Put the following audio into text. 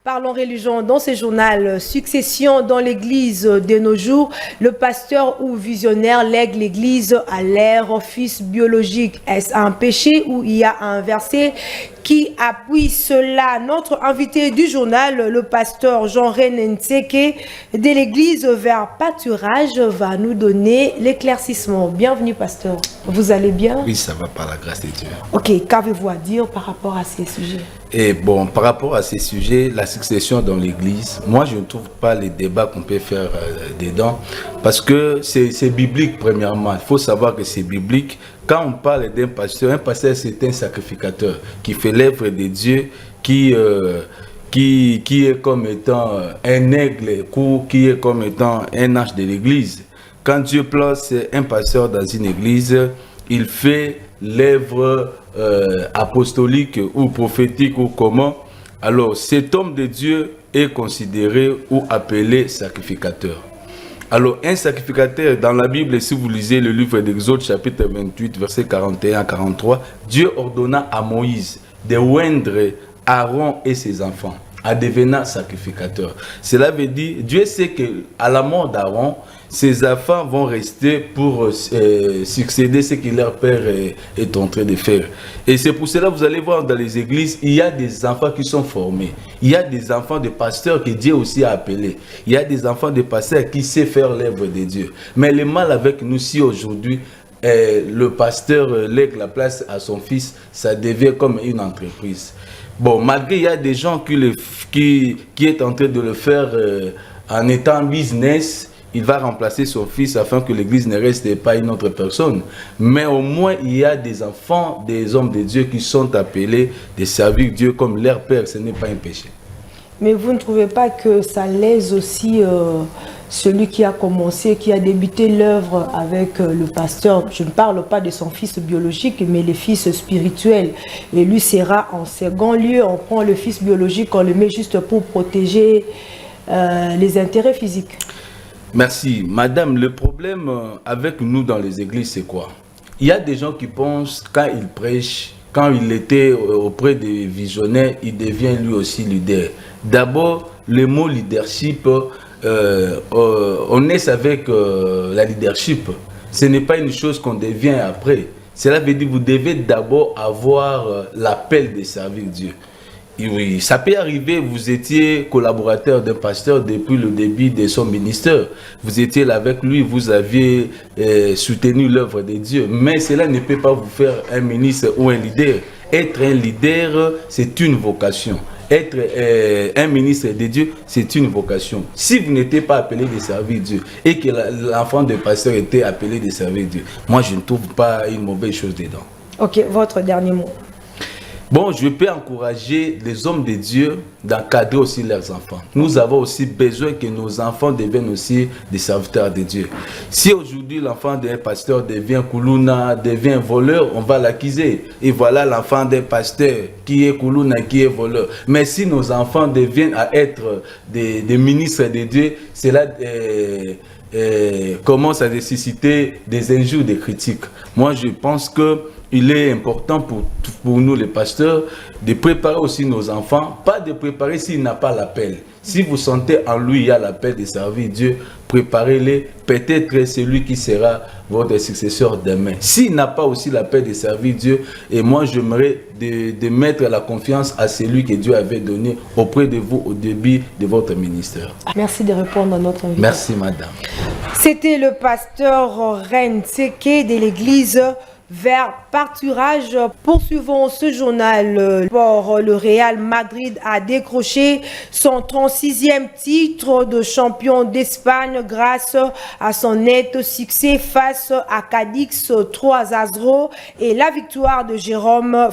Parlons religion dans ce journal. Succession dans l'église de nos jours. Le pasteur ou visionnaire lègue l'église à leur fils biologique. Est-ce un péché ou il y a un verset qui appuie cela? Notre invité du journal, le pasteur Jean-René Ntseke de l'église vers Pâturage, va nous donner l'éclaircissement. Bienvenue, pasteur. Vous allez bien? Oui, ça va par la grâce de Dieu. Ok, qu'avez-vous à dire par rapport à ces sujets? Et bon, par rapport à ces sujets, la succession dans l'église, moi je ne trouve pas les débats qu'on peut faire dedans, parce que c'est biblique premièrement. Il faut savoir que c'est biblique. Quand on parle d'un pasteur, un pasteur c'est un sacrificateur qui fait l'œuvre de Dieu, qui est comme étant un aigle, qui est comme étant un ange de l'église. Quand Dieu place un pasteur dans une église, il fait l'œuvre apostolique ou prophétique ou comment. Alors cet homme de Dieu est considéré ou appelé sacrificateur. Alors un sacrificateur dans la Bible, si vous lisez le livre d'Exode chapitre 28 verset 41 à 43, Dieu ordonna à Moïse de oindre Aaron et ses enfants en devenant sacrificateur. Cela veut dire, Dieu sait qu'à la mort d'Aaron, ses enfants vont rester pour succéder ce que leur père est en train de faire. Et c'est pour cela que vous allez voir dans les églises, il y a des enfants qui sont formés. Il y a des enfants de pasteurs que Dieu aussi a appelés. Il y a des enfants de pasteurs qui savent faire l'œuvre de Dieu. Mais le mal avec nous, si aujourd'hui, le pasteur lègue la place à son fils, ça devient comme une entreprise. Bon, malgré il y a des gens qui est en train de le faire en étant business, il va remplacer son fils afin que l'église ne reste pas une autre personne. Mais au moins, il y a des enfants, des hommes de Dieu qui sont appelés de servir Dieu comme leur père. Ce n'est pas un péché. Mais vous ne trouvez pas que ça lèse aussi celui qui a commencé, qui a débuté l'œuvre avec le pasteur? Je ne parle pas de son fils biologique, mais le fils spirituel. Et lui sera en second lieu. On prend le fils biologique, on le met juste pour protéger les intérêts physiques. Merci. Madame, le problème avec nous dans les églises, c'est quoi? Il y a des gens qui pensent, quand ils prêchent, quand il était auprès des visionnaires, il devient lui aussi leader. D'abord, le mot leadership, on naît avec la leadership. Ce n'est pas une chose qu'on devient après. Cela veut dire que vous devez d'abord avoir l'appel de servir Dieu. Et oui, ça peut arriver, vous étiez collaborateur d'un pasteur depuis le début de son ministère. Vous étiez là avec lui, vous aviez soutenu l'œuvre de Dieu. Mais cela ne peut pas vous faire un ministre ou un leader. Être un leader, c'est une vocation. Être un ministre de Dieu, c'est une vocation. Si vous n'étiez pas appelé de servir Dieu et que l'enfant de pasteur était appelé de servir Dieu, moi je ne trouve pas une mauvaise chose dedans. Ok, votre dernier mot. Bon, je peux encourager les hommes de Dieu d'encadrer aussi leurs enfants. Nous avons aussi besoin que nos enfants deviennent aussi des serviteurs de Dieu. Si aujourd'hui l'enfant d'un pasteur devient koulouna, devient voleur, on va l'accuser. Et voilà l'enfant d'un pasteur qui est koulouna, qui est voleur. Mais si nos enfants deviennent à être des ministres de Dieu, cela commence à nécessiter des injures, des critiques. Moi, je pense que il est important pour nous les pasteurs de préparer aussi nos enfants, pas de préparer s'il n'a pas l'appel. Si vous sentez en lui il y a l'appel de servir Dieu, préparez-les, peut-être c'est lui qui sera votre successeur demain. S'il n'a pas aussi l'appel de servir Dieu, et moi j'aimerais de mettre la confiance à celui que Dieu avait donné auprès de vous au début de votre ministère. Merci de répondre à notre invitation. Merci madame. C'était le pasteur Ren Tseke de l'église vers Pâturage. Poursuivons ce journal. Le Real Madrid a décroché son 36e titre de champion d'Espagne grâce à son net succès face à Cadix 3-0 et la victoire de Jérôme